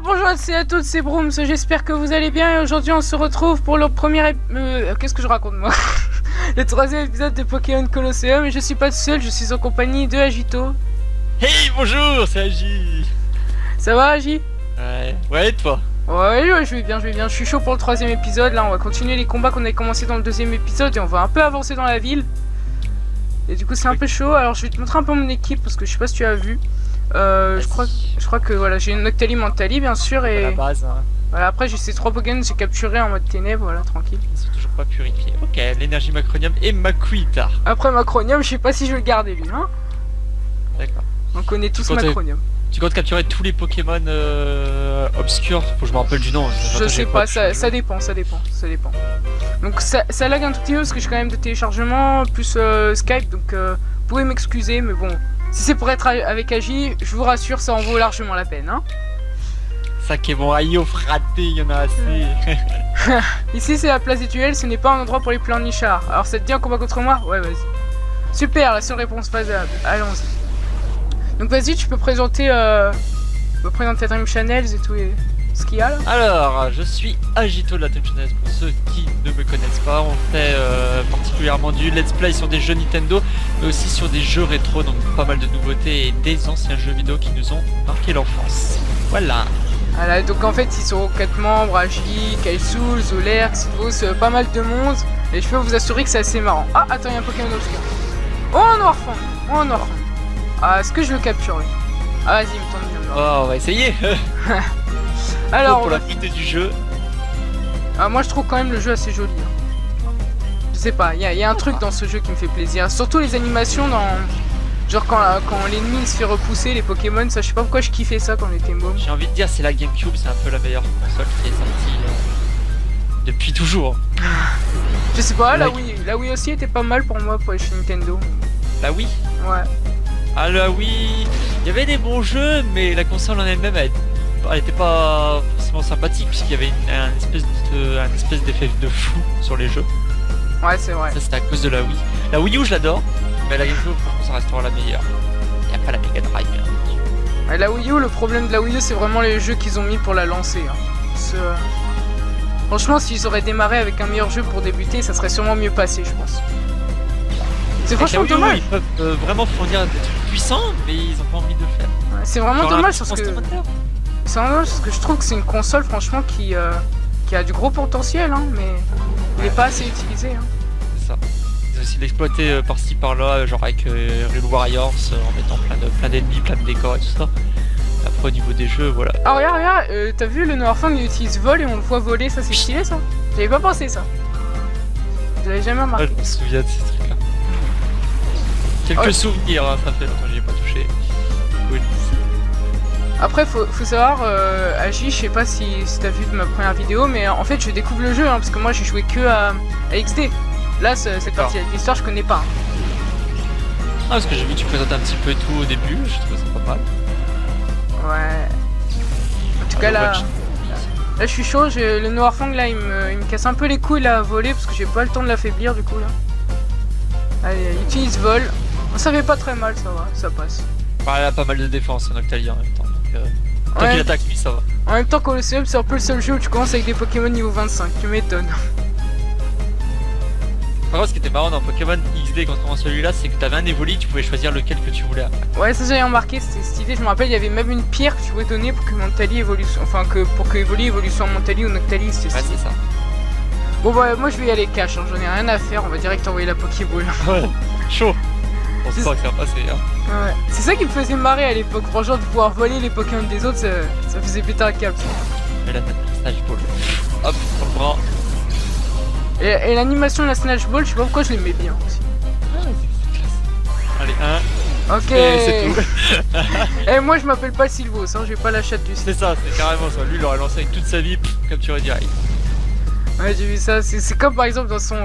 bonjour à toutes, c'est Brooms, j'espère que vous allez bien et aujourd'hui on se retrouve pour le premier qu'est-ce que je raconte moi le troisième épisode de Pokémon Colosseum et je suis pas seul, je suis en compagnie de Agito. Hey bonjour, c'est Agi. Ça va Agi? Ouais et toi? Ouais, je vais bien, je suis chaud pour le troisième épisode, là on va continuer les combats qu'on a commencé dans le deuxième épisode et on va un peu avancer dans la ville. Et du coup c'est un peu chaud, alors je vais te montrer un peu mon équipe parce que je sais pas si tu as vu. Je crois que voilà, j'ai une Noctali Mentali bien sûr et... À la base, hein. Voilà, après j'ai ces 3 Pokémon que j'ai capturés en mode ténèbres, voilà, tranquille. Ils sont toujours pas purifiés. Ok, l'énergie Macronium et Makuita. Après Macronium, je sais pas si je vais le garder lui, hein. D'accord. On connaît tous Macronium. Tu comptes capturer tous les Pokémon obscurs? Faut que je me rappelle du nom. Je sais pas, ça dépend. Donc ça lag un tout petit peu parce que j'ai quand même de téléchargement, plus Skype, donc vous pouvez m'excuser, mais bon... Si c'est pour être avec Agi, je vous rassure, ça en vaut largement la peine, hein. Ça qui est bon, aïe, fraté, il y en a assez. Ici c'est la place des duels, ce n'est pas un endroit pour les plans nichards. Alors ça te dit un combat contre moi? Ouais, vas-y. Super, la seule réponse faisable, allons-y. Donc vas-y, tu peux présenter ta Dream Channels et tout ce qu'il y a là. Alors, je suis Agito de la Dream Channels pour ceux qui ne me connaissent pas. On fait particulièrement du let's play sur des jeux Nintendo, mais aussi sur des jeux rétro, donc pas mal de nouveautés et des anciens jeux vidéo qui nous ont marqué l'enfance. Voilà. Voilà, donc en fait ils sont 4 membres, Agi, Kaisul, Zoler, Xidvos, pas mal de monde. Et je peux vous assurer que c'est assez marrant. Ah, attends, il y a un Pokémon obscur. Oh, un Orphan. Ah, est-ce que je le capture lui? Ah, vas-y, il me tente bien. Oh, on va essayer. Alors, pour la qualité du jeu. Ah, moi je trouve quand même le jeu assez joli. Je sais pas, il y a un truc dans ce jeu qui me fait plaisir. Surtout les animations dans... Genre quand l'ennemi se fait repousser les Pokémon, ça je sais pas pourquoi je kiffais ça quand on était môme. J'ai envie de dire c'est la GameCube, c'est un peu la meilleure console qui est sortie depuis toujours. Je sais pas, la Wii aussi était pas mal pour moi pour chez Nintendo. La Wii? Ouais. Ah la Wii, il y avait des bons jeux mais la console en elle-même elle était pas forcément sympathique puisqu'il y avait un espèce d'effet de flou sur les jeux. Ouais, c'est vrai. Ça c'était à cause de la Wii. La Wii U je l'adore, mais la GameCube ça restera la meilleure. Il n'y a pas la Mega Drive. Ouais, la Wii U, le problème de la Wii U c'est vraiment les jeux qu'ils ont mis pour la lancer. Hein. Franchement s'ils auraient démarré avec un meilleur jeu pour débuter, ça serait sûrement mieux passé je pense. C'est franchement dommage. Ils peuvent vraiment fournir des trucs puissants mais ils ont pas envie de le faire. Ouais, c'est vraiment dommage parce que... C'est vraiment dommage parce que je trouve que c'est une console franchement qui a du gros potentiel hein, mais il n'est pas assez utilisé. Hein. C'est ça. Ils ont essayé d'exploiter par-ci par-là, genre avec Real Warriors, en mettant plein d'ennemis, plein de décors et tout ça. Après au niveau des jeux, voilà. Ah regarde, t'as vu le Noirfang il utilise vol et on le voit voler, ça c'est stylé ça. J'avais pas pensé ça. Je l'avais jamais remarqué. Ouais, je me souviens de ces trucs là. Quelques souvenirs, hein, ça fait longtemps que j'y ai pas touché. Oui. Après faut savoir, Agi, je sais pas si t'as vu de ma première vidéo, mais en fait je découvre le jeu hein, parce que moi j'ai joué que à XD. Là cette partie avec l'histoire je connais pas. Hein. Ah parce que j'ai vu que tu présentes un petit peu tout au début, je trouve ça pas mal. Ouais. En tout cas là je suis chaud, le Noirfang là il me casse un peu les couilles là à voler parce que j'ai pas le temps de l'affaiblir du coup là. Allez, il utilise vol. Ça fait pas très mal, ça va, ça passe. Bah, elle a pas mal de défense, Noctali en même temps. Donc, tant qu'il attaque, lui, ça va. En même temps, Colosseum, c'est un peu le seul jeu où tu commences avec des Pokémon niveau 25, tu m'étonnes. Par contre, ce qui était marrant dans Pokémon XD, contrairement à celui-là, c'est que t'avais un Evoli, tu pouvais choisir lequel que tu voulais après. Ouais, ça j'avais remarqué, c'était cette idée. Je me rappelle, il y avait même une pierre que tu pouvais donner pour que Mentali évolue. Enfin, pour que Evoli évolue sur Mentali ou Noctali, c'était ouais, c'est ça. Bon, bah, moi je vais y aller cash, hein. J'en ai rien à faire, on va direct envoyer la Pokéball. Ouais, chaud. On se sent que ça va passer, hein. Ouais, c'est ça qui me faisait marrer à l'époque, franchement, de pouvoir voler les Pokémon des autres, ça faisait péter un câble. Et la Snatch Ball. Hop, sur le bras. Et l'animation de la Snatch Ball, je sais pas pourquoi je l'aimais bien aussi. Ah, c'est classe. Allez, 1. Ok. Et c'est tout. Et moi je m'appelle pas Sylvos, hein, j'ai pas la chatte du C'est ça, c'est carrément ça. Lui il aurait lancé avec toute sa vie, capturé direct. Ouais, j'ai vu ça, c'est comme par exemple dans son...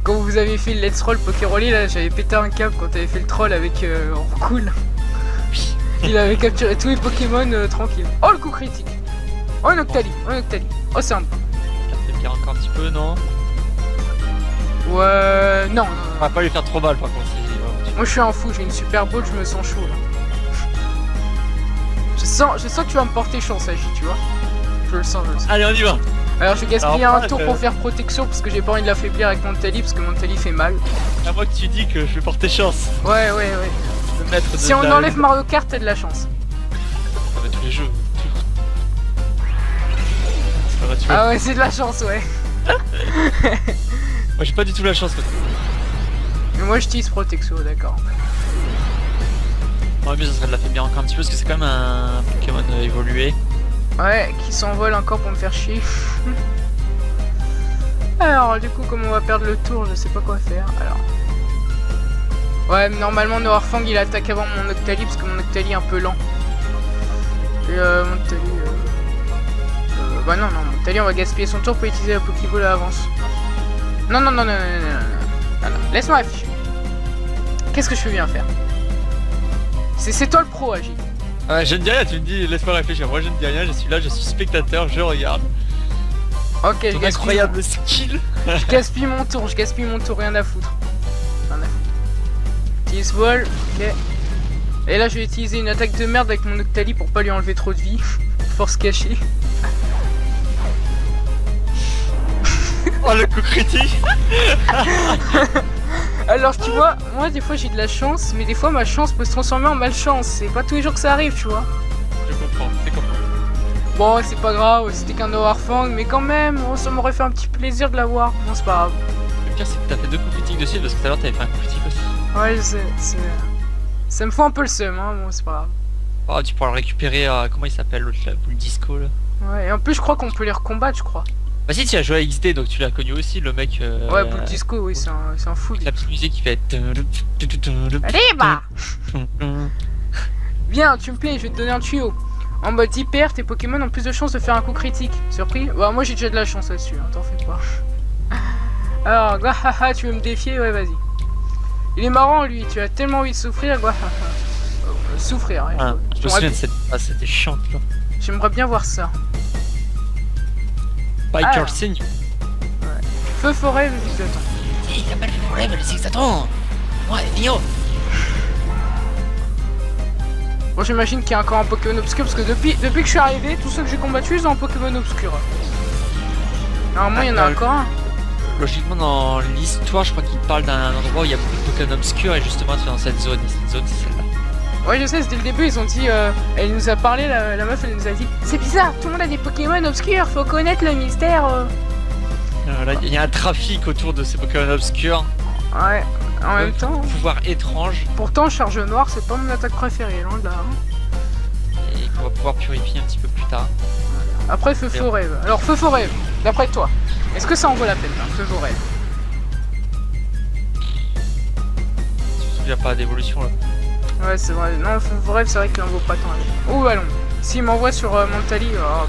Quand vous avez fait le Let's Roll Pokérolly, là, j'avais pété un câble quand t'avais fait le troll avec Cool. Il avait capturé tous les Pokémon tranquille. Oh, le coup critique. Oh, Noctali, Oh, c'est un peu. Ça fait bien encore un petit peu, non? Ouais... Non. On va pas lui faire trop mal, par contre. Si, moi, je suis un fou, j'ai une super ball, je me sens chaud, là. sens que tu vas me porter chance, Agi, tu vois. Je le sens, je le sens. Allez, on y va. Alors je vais gaspiller un tour pour faire protection parce que j'ai pas envie de l'affaiblir avec mon tali parce que mon tali fait mal. À moi que tu dis que je vais porter chance. Ouais. Je vais mettre Si on enlève Mario Kart, t'as de la chance. Ah bah tous les jeux. Ah ouais, c'est de la chance, ouais. Moi j'ai pas du tout la chance. Mais moi j'utilise protection, d'accord. Ouais, mais ça serait de l'affaiblir encore un petit peu parce que c'est quand même un Pokémon évolué. Ouais, qui s'envole encore pour me faire chier. Alors, du coup, comme on va perdre le tour, je sais pas quoi faire. Alors. Ouais, mais normalement, Noirfang il attaque avant mon Octali parce que mon Octali est un peu lent. Et mon Octali. Bah non, mon Octali, on va gaspiller son tour pour utiliser la Pokéball à l'avance. Non. Laisse-moi afficher. Qu'est-ce que je peux bien faire? C'est toi le pro, Agi. Ouais, je ne dis rien, tu me dis laisse-moi réfléchir. Moi je ne dis rien, je suis là, je suis spectateur, je regarde. Ok, je gaspille. Incroyable skill. Je gaspille mon tour, rien à foutre. Utilise ball, ok. Et là je vais utiliser une attaque de merde avec mon Octali pour pas lui enlever trop de vie. Force cachée. Oh le coup critique. Alors tu vois, moi des fois j'ai de la chance, mais des fois ma chance peut se transformer en malchance. C'est pas tous les jours que ça arrive, tu vois. Je comprends, c'est comme ça. Bon, c'est pas grave, c'était qu'un Noirfang, mais quand même, oh, ça m'aurait fait un petit plaisir de l'avoir. Bon, c'est pas grave. Le pire c'est que t'as fait 2 coups critiques dessus parce que tout à l'heure t'avais fait un coup critique aussi. Ouais, je sais, ça me fout un peu le seum, hein, bon, c'est pas grave. Oh, tu pourras le récupérer à... Comment il s'appelle l'autre là, le disco là. Ouais, et en plus je crois qu'on peut les recombattre, je crois. Bah si, tu as joué à XD donc tu l'as connu aussi, le mec... Ouais, Bull Disco, oui, c'est un fou. La petite musique qui fait... Allez, bah Viens, tu me plais, je vais te donner un tuyau. En mode hyper, tes Pokémon ont plus de chances de faire un coup critique. Surpris? Bah moi j'ai déjà de la chance là-dessus, hein, t'en fais pas. Alors, Guahaha, tu veux me défier? Ouais, vas-y. Il est marrant lui, tu as tellement envie de souffrir, Guahaha. Souffrir, ouais. Ah, je me souviens de cette... Ah, c'était chiant là. J'aimerais bien voir ça. Biker Senior. Ouais. Feu forêt, le Zigzaton. Il s'appelle Feu forêt, le Zigzaton. Ouais, Nio. Bon, j'imagine qu'il y a encore un Pokémon obscur parce que depuis que je suis arrivé, tous ceux que j'ai combattus ils ont un Pokémon obscur. Normalement, il y en a encore un. Logiquement, dans l'histoire, je crois qu'il parle d'un endroit où il y a beaucoup de Pokémon obscurs et justement, c'est dans cette zone. Et cette zone, c'est celle-là. Ouais, je sais, dès le début, ils ont dit. Elle nous a parlé, la meuf, elle nous a dit c'est bizarre, tout le monde a des Pokémon obscurs, faut connaître le mystère. Là, il y a un trafic autour de ces Pokémon obscurs. Ouais, en même temps. Pouvoir étrange. Pourtant, Charge Noire, c'est pas mon attaque préférée, loin de là. Hein. Et qu'on va pouvoir purifier un petit peu plus tard. Après, Feu forêt. Alors, Feu forêt, d'après toi, est-ce que ça en vaut la peine, hein, Feu forêt? Surtout qu'il n'y a pas d'évolution là. Ouais, c'est vrai. Non, Feu forêt, c'est vrai qu'il en vaut pas tant. Oh, allons. S'il m'envoie sur Montali, oh.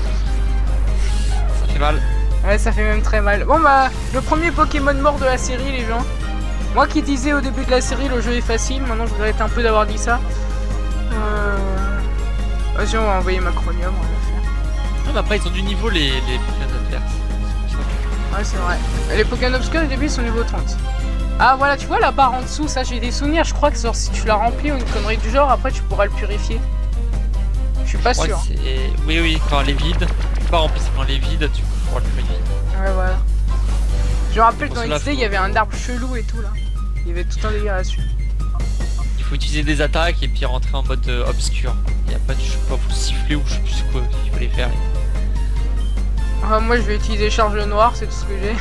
Ça fait mal. Ouais, ça fait même très mal. Bon, bah, le premier Pokémon mort de la série, les gens. Moi qui disais au début de la série, le jeu est facile. Maintenant, je regrette un peu d'avoir dit ça. Vas-y, on va envoyer Macronium, on va le faire. Non, mais après, ils ont du niveau les Pokémon adverses. Ouais, c'est vrai. Les Pokémon obscurs, au début, ils sont niveau 30. Ah, voilà, tu vois la barre en dessous, ça, j'ai des souvenirs. Je crois que genre, si tu la remplis ou une connerie du genre, après, tu pourras le purifier. Je suis pas sûr. Oui, quand elle est vide. Pas rempli, c'est quand elle est vide, tu pourras le purifier. Ouais, voilà. Je me rappelle dans XD, il y avait un arbre chelou et tout là. Il y avait tout un délire là-dessus. Il faut utiliser des attaques et puis rentrer en mode obscur. Et après, je sais pas, faut siffler ou je sais plus quoi il fallait faire. Ah, moi je vais utiliser Charge Noire, c'est tout ce que j'ai.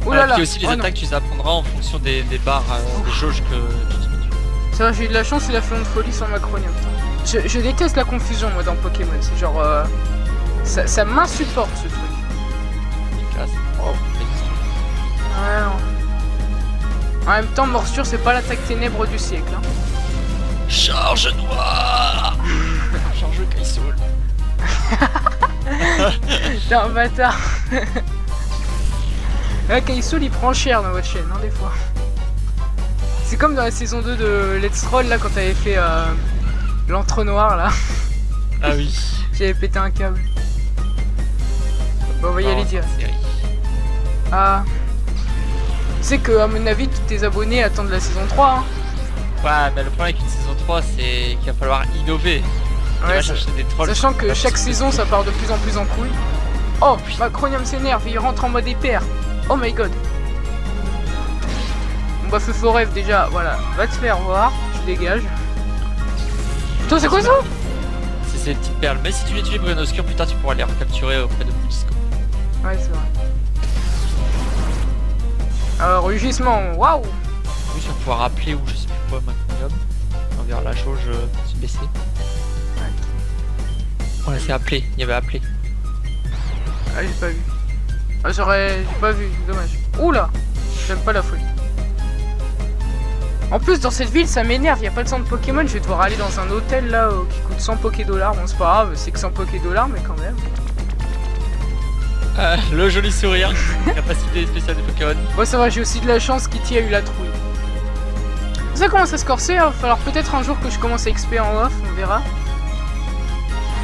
Oulala. Puis aussi les attaques, tu les apprendras en fonction des barres, des jauges que tu diminues. Ça va, j'ai eu de la chance, il a fait une folie sans Macronium. Je déteste la confusion moi dans Pokémon, c'est genre. Ça m'insupporte ce truc. Oh, ouais, non. En même temps, Morsure, c'est pas l'attaque ténèbre du siècle. Hein. Charge Noire. Charge Kaisoul. T'es un bâtard. Ouais, Kaisoul, il prend cher dans votre chaîne, hein, des fois. C'est comme dans la saison 2 de Let's Roll, là, quand t'avais fait l'entre-noir, là. Ah oui. J'avais pété un câble. Bon, on va y aller direct. Ah. Tu sais que, à mon avis, tous tes abonnés attendent la saison 3. Hein. Ouais, mais le problème avec une saison 3, c'est qu'il va falloir innover. il va chercher des trolls. Sachant que chaque saison ça part de plus en plus en couille. Oh, Macronium s'énerve et il rentre en mode hyper. Oh my god. Bon bah Feu Rêve déjà, voilà, va te faire voir, tu dégages. Toi c'est quoi ça? C'est ces petites perles, mais si tu les tues Brune Obscur, plus tard tu pourras les recapturer auprès de Disco. Ouais c'est vrai. Alors rugissement, waouh. Oui, tu vas pouvoir rappeler ou je sais plus quoi Macronium. On verra la chose, je suis baissé. Ouais, c'est appelé, il y avait appelé. Ah j'ai pas vu. Ah j'ai pas vu, dommage. Oula, j'aime pas la folie. En plus dans cette ville ça m'énerve, y a pas de centre Pokémon, je vais devoir aller dans un hôtel là qui coûte 100 Poké$. Bon c'est pas grave, c'est que 100 Poké$ mais quand même. Le joli sourire, capacité spéciale des Pokémon. Bon ça va, j'ai aussi de la chance, Kitty a eu la trouille. Ça commence à se corser, il va falloir peut-être un jour que je commence à XP en off, on verra.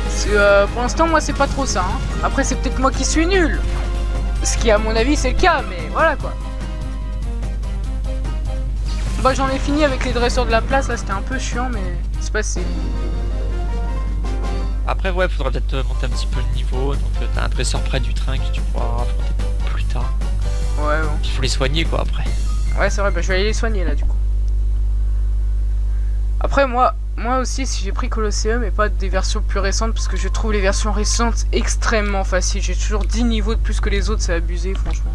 Parce que pour l'instant moi c'est pas trop ça hein. Après c'est peut-être moi qui suis nul. Ce qui à mon avis c'est le cas, mais voilà quoi. Bah j'en ai fini avec les dresseurs de la place, là c'était un peu chiant mais c'est passé. Après ouais, faudra peut-être monter un petit peu le niveau, donc t'as un dresseur près du train que tu pourras affronter plus tard. Ouais bon. Il faut les soigner quoi après. Ouais c'est vrai, bah je vais aller les soigner là du coup. Après moi aussi si j'ai pris Colosseum et pas des versions plus récentes parce que je trouve les versions récentes extrêmement faciles. J'ai toujours 10 niveaux de plus que les autres, c'est abusé franchement.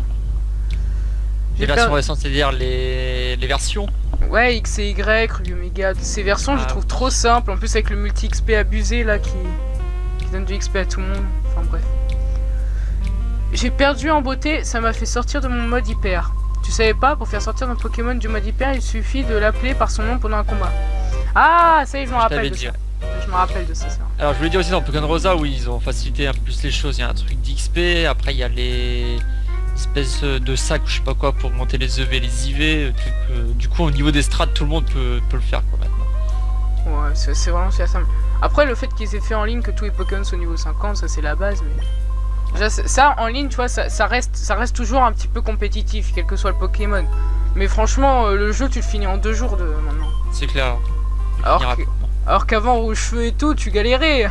Les versions récentes, c'est-à-dire les versions? Ouais, X et Y, Ruby Omega, ces versions je les trouve trop simples. En plus avec le multi XP abusé là qui donne du XP à tout le monde. Enfin bref. J'ai perdu en beauté, ça m'a fait sortir de mon mode hyper. Tu savais pas, pour faire sortir un Pokémon du mode hyper, il suffit de l'appeler par son nom pendant un combat. Ah, ça y est, je me rappelle de ça. Je me rappelle de ça. Alors je voulais dire aussi dans Pokémon Rosa, oui, ils ont facilité un peu plus les choses. Il y a un truc d'XP, après il y a les espèces de sacs, je sais pas quoi, pour monter les EV, les IV. Du coup, au niveau des strats, tout le monde peut le faire quoi maintenant. Ouais, c'est vraiment ça. Après, le fait qu'ils aient fait en ligne que tous les Pokémon sont au niveau 50, ça c'est la base. Mais déjà, ça en ligne, tu vois, ça reste toujours un petit peu compétitif, quel que soit le Pokémon. Mais franchement, le jeu, tu le finis en 2 jours maintenant. C'est clair. Alors qu'avant, Rouge-Feu et tout, tu galérais.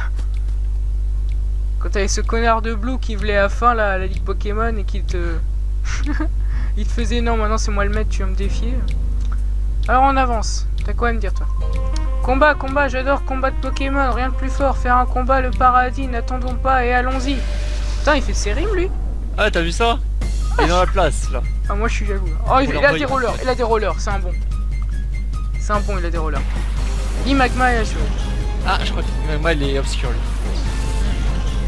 Quand t'avais ce connard de Blue qui voulait à la fin la Ligue Pokémon et qui te... il te faisait non, maintenant c'est moi le maître, tu vas me défier. Alors on avance. T'as quoi à me dire toi? Combat, j'adore combat de Pokémon, rien de plus fort. Faire un combat, le paradis, n'attendons pas et allons-y. Putain, il fait ses rimes lui. Ah, t'as vu ça? Il est dans la place là. Ah, moi je suis jaloux. Oh, il a des rollers, c'est un bon. C'est un bon, il a des rollers. Magma et Azure. Ah, je crois que Magma il est obscur lui.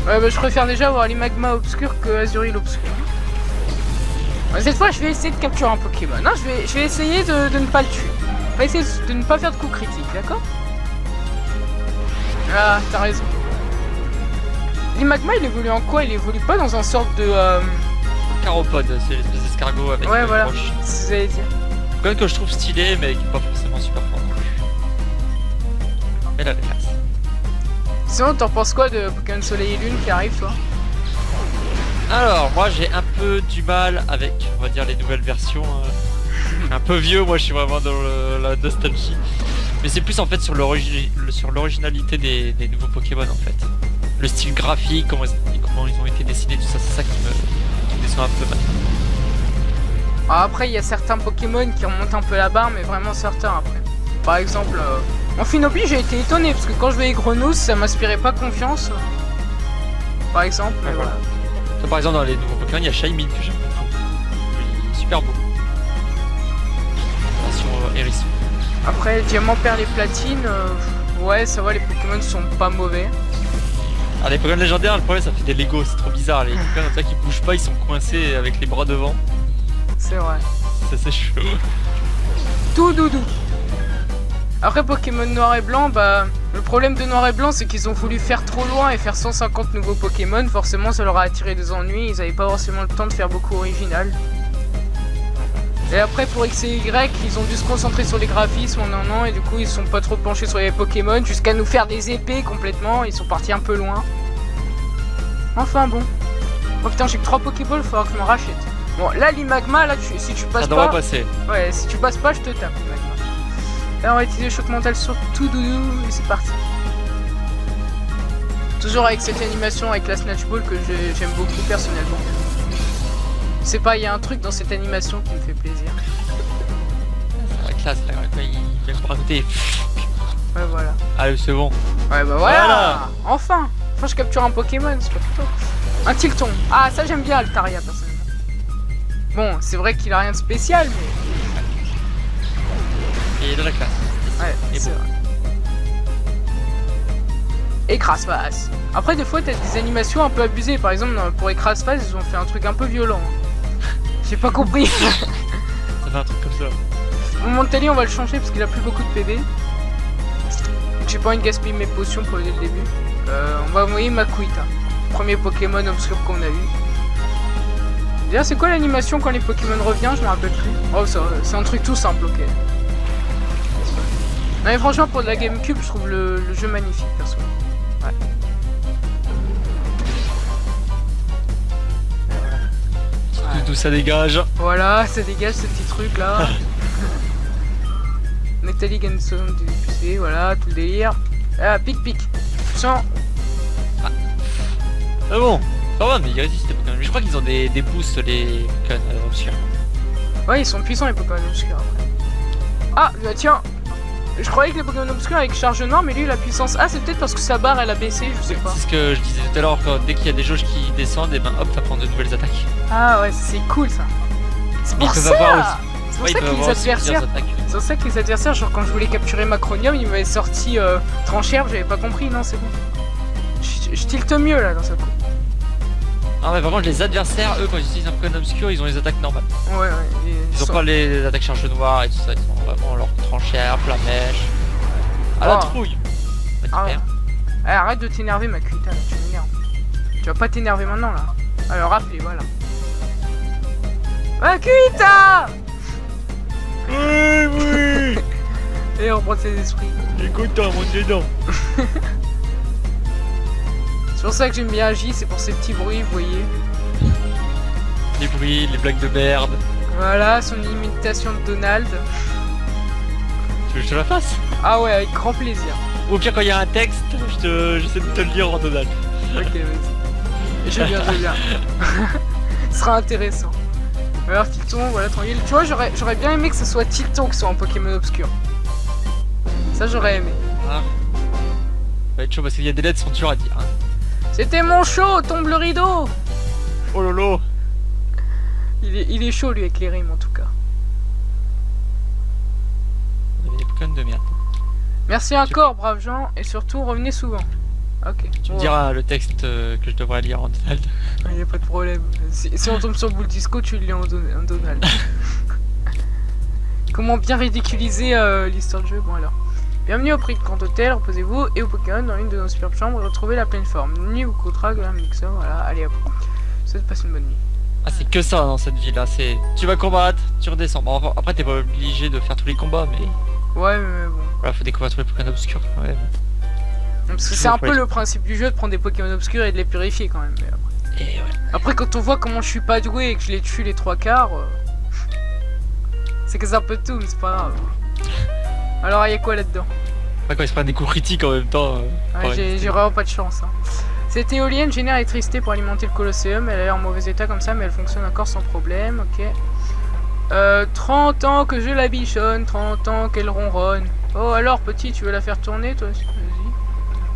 Ouais, bah je préfère déjà avoir les Magma obscurs que Azuril obscur. Ouais, cette fois je vais essayer de capturer un Pokémon. Non, je vais essayer de ne pas le tuer. On va essayer de ne pas faire de coups critiques, d'accord? Ah, t'as raison. Les Magma il évolue en quoi? Il évolue pas dans un sorte de... Caropode, c'est l'espèce d'escargot avec ouais, voilà, roche. c'est ce que j'allais dire. Quand même que je trouve stylé, mais qui est pas forcément super fort non plus. Mais la classe. Sinon, t'en penses quoi de Pokémon Soleil et Lune qui arrive, toi? Alors, moi j'ai un peu du mal avec, on va dire, les nouvelles versions. Un peu vieux, moi je suis vraiment dans la nostalgie. Mais c'est plus en fait sur l'originalité des nouveaux Pokémon en fait. Le style graphique, comment ils ont été dessinés, tout ça, c'est ça qui me déçoit un peu maintenant. Après, il y a certains Pokémon qui remontent un peu la barre, mais vraiment certains après. Par exemple, en Finobi, j'ai été étonné parce que quand je voyais Grenousse, ça m'inspirait pas confiance. Par exemple, mais voilà. Ça, par exemple, dans les nouveaux Pokémon, il y a Shaymin que j'aime beaucoup. Il est super beau. Sur Hérisson. Après, Diamant, Perle et Platine, ouais, ça va, les Pokémon sont pas mauvais. Alors, les Pokémon légendaires, le problème, ça fait des Legos, c'est trop bizarre. Les Pokémon comme ça qui bougent pas, ils sont coincés avec les bras devant. C'est vrai. C'est chaud. Tout doudou. Après Pokémon Noir et Blanc, bah le problème de Noir et Blanc c'est qu'ils ont voulu faire trop loin et faire 150 nouveaux Pokémon, forcément ça leur a attiré des ennuis, ils avaient pas forcément le temps de faire beaucoup original. Et après pour X et Y, ils ont dû se concentrer sur les graphismes en un an et du coup ils sont pas trop penchés sur les Pokémon jusqu'à nous faire des épées complètement, ils sont partis un peu loin. Enfin bon. Oh putain j'ai que 3 Pokéballs, il faudra que je m'en rachète. Bon là l'Imagma, là si tu passes ça pas... devrait passer. Ouais, si tu passes pas je te tape l'Imagma. Là on va utiliser le choc mental sur tout doudou et c'est parti. Toujours avec cette animation avec la Snatch Ball que j'aime beaucoup personnellement. C'est pas, il y a un truc dans cette animation qui me fait plaisir. C'est la classe là, quand il vient pour rajouter. Ouais, voilà. Allez, c'est bon. Ouais, bah voilà. Enfin je capture un Pokémon, c'est pas plutôt. Un Tilton. Ah, ça j'aime bien Altaria personnellement. Bon, c'est vrai qu'il a rien de spécial, mais... Et de la classe. Ouais, et c'est bon. vrai. Écrase-face. Après, des fois, t'as des animations un peu abusées. Par exemple, pour Écrase-face, ils ont fait un truc un peu violent. J'ai pas compris. Ça fait un truc comme ça. Mon Montali, on va le changer parce qu'il a plus beaucoup de PV. J'ai pas envie de gaspiller mes potions pour le début. On va envoyer Makuita. Premier Pokémon obscur qu'on a eu. D'ailleurs, c'est quoi l'animation quand les Pokémon reviennent? Je me rappelle plus. Oh, c'est un truc tout simple, ok. Non mais franchement, pour de la Gamecube, je trouve le jeu magnifique, perso. Ouais. D'où ça dégage. Voilà, ça dégage ce petit truc là. Nathalie Ganson du PC, voilà, tout le délire. Ah, pic. Sans... Ah bon, ça va, mais ils résistent les Pokémon. Je crois qu'ils ont des boosts, les Pokémon obscurs. Ouais, ils sont puissants les Pokémon obscurs après. Ah, bah, tiens. Je croyais que les Pokémon obscurs avec charge noire, mais lui la puissance... Ah, c'est peut-être parce que sa barre elle a baissé, je sais pas. C'est ce que je disais tout à l'heure, dès qu'il y a des jauges qui descendent, et ben hop, ça prend de nouvelles attaques. Ah ouais, c'est cool ça. C'est pour ça. C'est pour ça que les adversaires... C'est pour ça que les adversaires, genre quand je voulais capturer Macronium, ils m'avaient sorti Trancherbe, j'avais pas compris, non c'est bon. Je tilte mieux là dans ce coup. Ah ouais, par contre les adversaires, eux, quand ils utilisent un Pokémon obscur, ils ont les attaques normales. Ouais. Ils ont pas les attaques charge noire et tout ça, ils ont vraiment leur tranchère, flamèche. À la trouille. Arrête de t'énerver Makuita, là, tu m'énerves. Tu vas pas t'énerver maintenant là. Alors rappelez, voilà. Makuita. Oui. Et on prend ses esprits. Il est content, monte dedans. C'est pour ça que j'aime bien Agi, c'est pour ces petits bruits, vous voyez. Les bruits, les blagues de merde. Voilà, son imitation de Donald. Tu veux que je te la fasse? Ah ouais, avec grand plaisir. Ou au pire, quand il y a un texte, j'essaie de te le lire en Donald. Ok, vas-y. Je viens. Ce sera intéressant. Alors Tilton, voilà, tranquille. Tu vois, j'aurais bien aimé que ce soit Tilton qui soit un Pokémon obscur. Ça, j'aurais aimé. Ah. Ça va être chaud parce qu'il y a des lettres qui sont dures à dire. Hein. C'était mon show, tombe le rideau. Oh lolo. Il est chaud lui avec les rimes en tout cas. Il y avait des Pokémon de merde. Merci encore, braves gens, et surtout revenez souvent. Ok. Tu me diras le texte que je devrais lire en Donald. Il n'y a pas de problème. Si on tombe sur Bull Disco, tu le lis en Donald. Comment bien ridiculiser l'histoire de jeu? Bon alors. Bienvenue au prix de Grand Hôtel, reposez-vous et au Pokémon dans une de nos superbes chambres et retrouvez la pleine forme. Nuit ou Kotra, Glam Mixer, voilà, allez hop. Je souhaite passer une bonne nuit. Ah, c'est que ça dans cette ville là, c'est tu vas combattre, tu redescends. Bon, après t'es pas obligé de faire tous les combats, mais ouais, mais bon. Voilà, faut découvrir tous les Pokémon obscurs quand même. Parce que c'est un peu le principe du jeu de prendre des Pokémon obscurs et de les purifier quand même. Mais après... Et ouais. Après, quand on voit comment je suis pas doué et que je les tue les 3/4, c'est que c'est un peu tout, mais c'est pas grave. Alors, il y a quoi là-dedans? Quand ils se prennent des coups critiques en même temps. Ouais, j'ai vraiment pas de chance. Hein. Cette éolienne génère l'électricité pour alimenter le Colosseum. Elle a l'air en mauvais état comme ça, mais elle fonctionne encore sans problème. Ok. 30 ans que je la bichonne, 30 ans qu'elle ronronne. Oh, alors, petit, tu veux la faire tourner, toi aussi? Vas-y.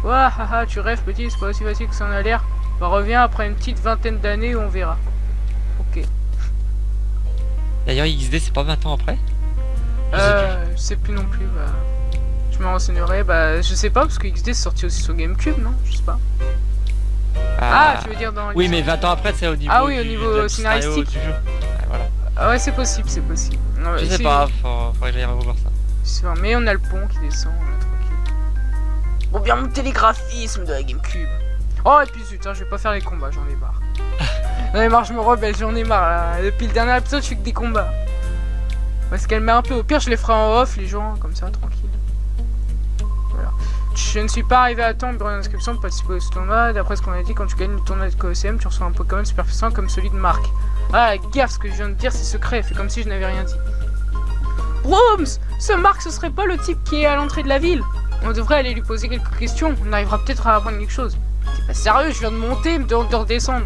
Ouah, haha, tu rêves, petit, c'est pas aussi facile que ça en a l'air. Bah, reviens après une petite vingtaine d'années, on verra. Ok. D'ailleurs, XD, c'est pas 20 ans après? Je sais plus non plus. Bah... Je me renseignerai. Bah, je sais pas, parce que XD c'est sorti aussi sur Gamecube, non? Je sais pas. Ah, tu veux dire dans... Oui, mais 20 ans après, c'est au niveau, au niveau scénaristique du jeu. Ouais, voilà. Ah ouais, c'est possible, c'est possible. Non, je sais pas, faudrait que j'aille revoir ça. Mais on a le pont qui descend, là, tranquille. Bon, bien monter les graphismes de la Gamecube. Oh, et puis zut, hein, je vais pas faire les combats, j'en ai marre. J'en ai marre, je me rebelle, j'en ai marre, là. Depuis le dernier épisode, je fais que des combats. Parce qu'elle met un peu, au pire, je les ferai en off, les gens, comme ça, tranquille. Voilà. Je ne suis pas arrivé à temps pour une inscription pour participer au tournoi. D'après ce qu'on a dit, quand tu gagnes le tournoi de Colosseum, tu reçois un Pokémon super puissant comme celui de Marc. Ah, gaffe, ce que je viens de dire, c'est secret. Fais comme si je n'avais rien dit. Brooms, ce Marc, ce serait pas le type qui est à l'entrée de la ville. On devrait aller lui poser quelques questions. On arrivera peut-être à apprendre quelque chose. T'es Bah, sérieux, je viens de monter, de redescendre.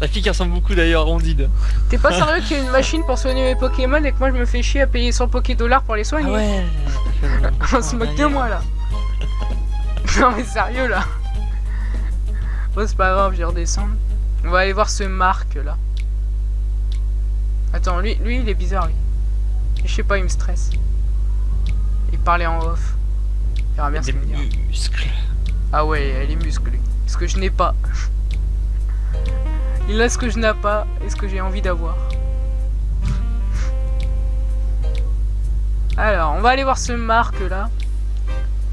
La fille qui ressemble beaucoup d'ailleurs à Ondine. T'es pas sérieux qu'il y a une machine pour soigner mes Pokémon et que moi je me fais chier à payer 100 Poké-dollars pour les soigner? Ah ouais. On se moque de moi là. Non mais sérieux là. Bon c'est pas grave, je vais redescendre. On va aller voir ce Marc là. Attends, lui il est bizarre lui. Je sais pas, il me stresse. Il parlait en off. Il verra bien ce qu'il me dit. Muscles. Ah ouais, elle est muscles lui. Ce que je n'ai pas. Il a ce que je n'ai pas et ce que j'ai envie d'avoir. Alors, on va aller voir ce Marc là.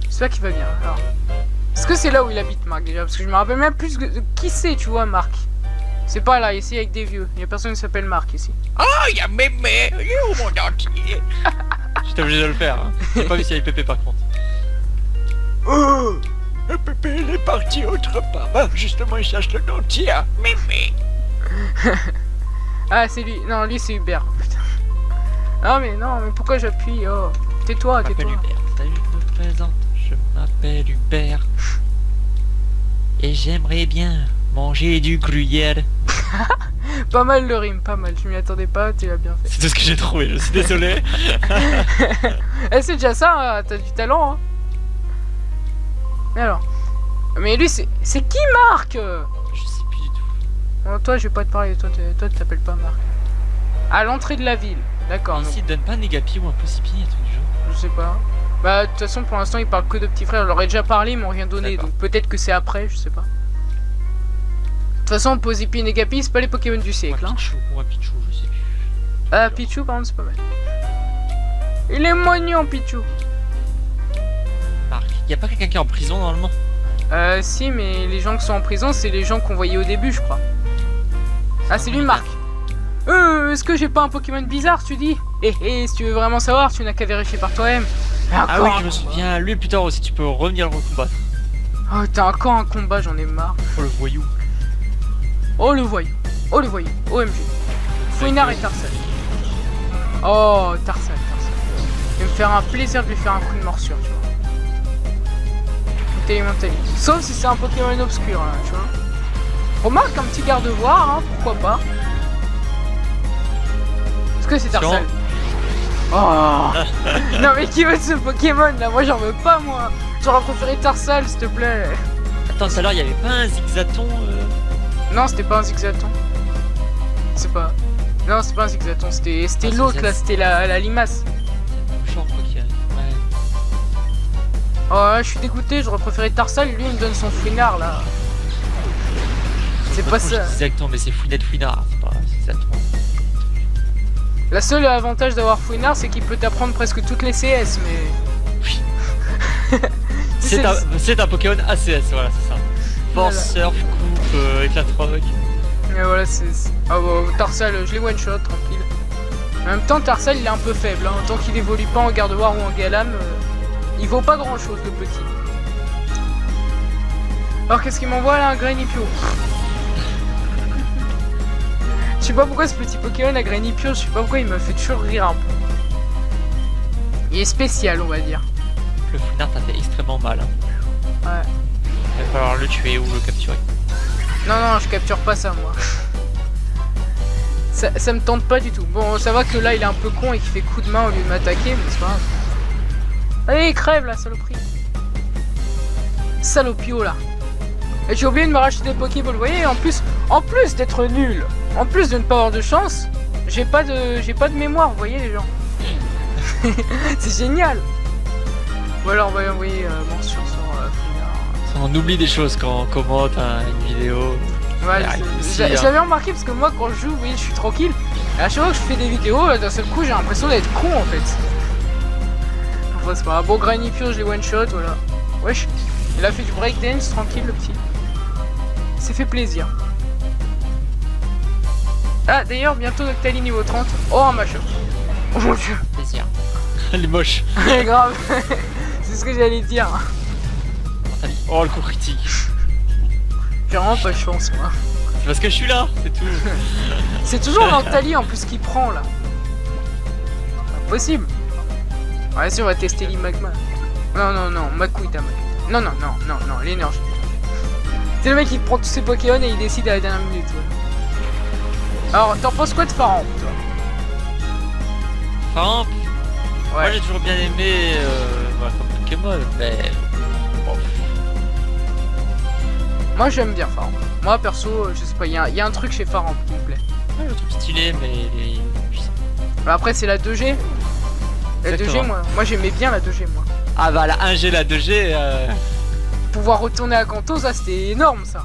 J'espère qu'il va bien. Alors, est-ce que c'est là où il habite Marc déjà? Parce que je me rappelle même plus de qui c'est, tu vois, Marc. C'est pas là, ici avec des vieux. Il y a personne qui s'appelle Marc ici. Oh, il y a Mémé, il est au monde entier. J'étais obligé de le faire. Hein. J'ai pas vu s'il y avait Pépé par contre. Oh, le Pépé, il est parti autre part. Ah, justement, il cherche le dentier. Mémé. Ah, c'est lui. Non, lui, c'est Hubert. Putain. Non, mais pourquoi j'appuie? Oh, tais-toi, Je m'appelle tais-toi. Hubert. Salut, je me présente. Je m'appelle Hubert. Et j'aimerais bien manger du gruyère. Pas mal le rime, pas mal. Je m'y attendais pas, tu l'as bien fait. C'est tout ce que j'ai trouvé, je suis désolé. Eh, c'est déjà ça, hein, t'as du talent, hein. Mais alors. Mais lui, c'est qui Marc? Je sais plus du tout. Bon, toi, je vais pas te parler. Toi, tu t'appelles pas Marc. À l'entrée de la ville. D'accord. Ici, il te donne pas un Négapi ou un Possipi, un truc du genre. Je sais pas. Bah, de toute façon, pour l'instant, il parle que de petits frères. Je leur ai déjà parlé, ils m'ont rien donné. D'accord. Donc peut-être que c'est après, je sais pas. De toute façon, Posipi et Negapi, c'est pas les Pokémon du siècle. Hein. Ou un Pichou, je sais plus. Ah, Pichou, par contre, c'est pas mal. Il est mignon, Pichou. Marc, y a pas quelqu'un qui est en prison normalement? Si, mais les gens qui sont en prison, c'est les gens qu'on voyait au début, je crois. Ah, c'est lui, Marc. Est-ce que j'ai pas un Pokémon bizarre, tu dis? Si tu veux vraiment savoir, tu n'as qu'à vérifier par toi-même. Ah oui, je me souviens. Lui, plus tard aussi, tu peux revenir le recombattre. Oh, t'as encore un combat, j'en ai marre. Oh, le voyou. Oh, le voyou. Oh, le voyou. OMG. Fouinard et Tarsal. Oh, Tarsal. Il va me faire un plaisir de lui faire un coup de morsure, tu vois. Télémentali. Sauf si c'est un Pokémon obscur, hein, tu vois. Remarque un petit garde-voir, hein, pourquoi pas. Est-ce que c'est Tarsal? Oh. Non mais qui veut de ce Pokémon là? Moi j'en veux pas, moi. J'aurais préféré Tarsal, s'il te plaît. Attends, tout à l'heure, il y avait pas un Zigzaton Non, c'était pas un Zigzaton. C'est pas... Non, c'est pas un Zigzaton, c'était Ah, l'autre là, c'était la limace. Genre quoi qu'il y a. Ouais. Oh, je suis dégoûté, j'aurais préféré Tarsal, lui il me donne son fouinard là. C'est pas ça. Exactement, mais c'est Fouinette Fouinard, c'est pas Zigzaton. La seule avantage d'avoir fouinard, c'est qu'il peut t'apprendre presque toutes les CS, mais... Oui. C'est un Pokémon ACS, voilà, c'est ça. Force, Voilà. Surf, Coupe, Éclatroc. Et voilà, c'est... Ah bon, Tarsal, je l'ai one-shot, tranquille. En même temps, Tarsal, il est un peu faible, hein. Tant qu'il évolue pas en Gardevoir ou en Galam, il vaut pas grand-chose, le petit. Alors, qu'est-ce qu'il m'envoie, là? Un Granipio. Je sais pas pourquoi ce petit Pokémon à Granipio, je sais pas pourquoi il me fait toujours rire un peu. Il est spécial, on va dire. Le Fouinard t'a fait extrêmement mal. Hein. Ouais. Il va falloir le tuer ou le capturer. Non, je capture pas ça, moi. Ça me tente pas du tout. Bon, ça va que là, il est un peu con et qu'il fait coup de main au lieu de m'attaquer, mais c'est pas grave. Allez, crève, la saloperie. Salopio, là. Et j'ai oublié de me racheter des Pokéballs, vous voyez, en plus d'être nul, en plus de ne pas avoir de chance, j'ai pas de mémoire, vous voyez, les gens. C'est génial. Ou alors, on va envoyer mention sur Fouinard. On oublie des choses quand on commente une vidéo. Ouais, Ah, je l'avais remarqué parce que moi quand je joue, oui, je suis tranquille. Et à chaque fois que je fais des vidéos, d'un seul coup, j'ai l'impression d'être con en fait. Enfin, c'est pas grave. Bon, Granipio, je l'ai one shot, voilà. Wesh, il a fait du breakdance, tranquille le petit. Il s'est fait plaisir. Ah, d'ailleurs, bientôt Noctali niveau 30. Oh, un machin. Oh mon dieu. Plaisir. Elle est moche. Grave. C'est ce que j'allais dire. Oh, le coup critique. J'ai vraiment pas de chance, moi. C'est parce que je suis là, c'est tout. C'est toujours Noctali en plus qui prend là. Impossible. Ouais, si on va tester l'Imagma. Non, Makuita. Non, l'énergie. C'est le mec qui prend tous ses Pokémon et il décide à la dernière minute. Ouais. Alors, t'en penses quoi de Faramp, toi? Faramp, Ouais. moi j'ai toujours bien aimé comme Pokémon, mais bon. Moi j'aime bien Faramp. Moi perso, je sais pas, il y a un truc chez Faramp qui me plaît. Ouais, je le trouve stylé, mais il est puissant. Alors après c'est la 2G. La 2G, Exactement. moi j'aimais bien la 2G, moi. Ah bah la 1G, la 2G, Pouvoir retourner à Kanto, ça c'était énorme ça.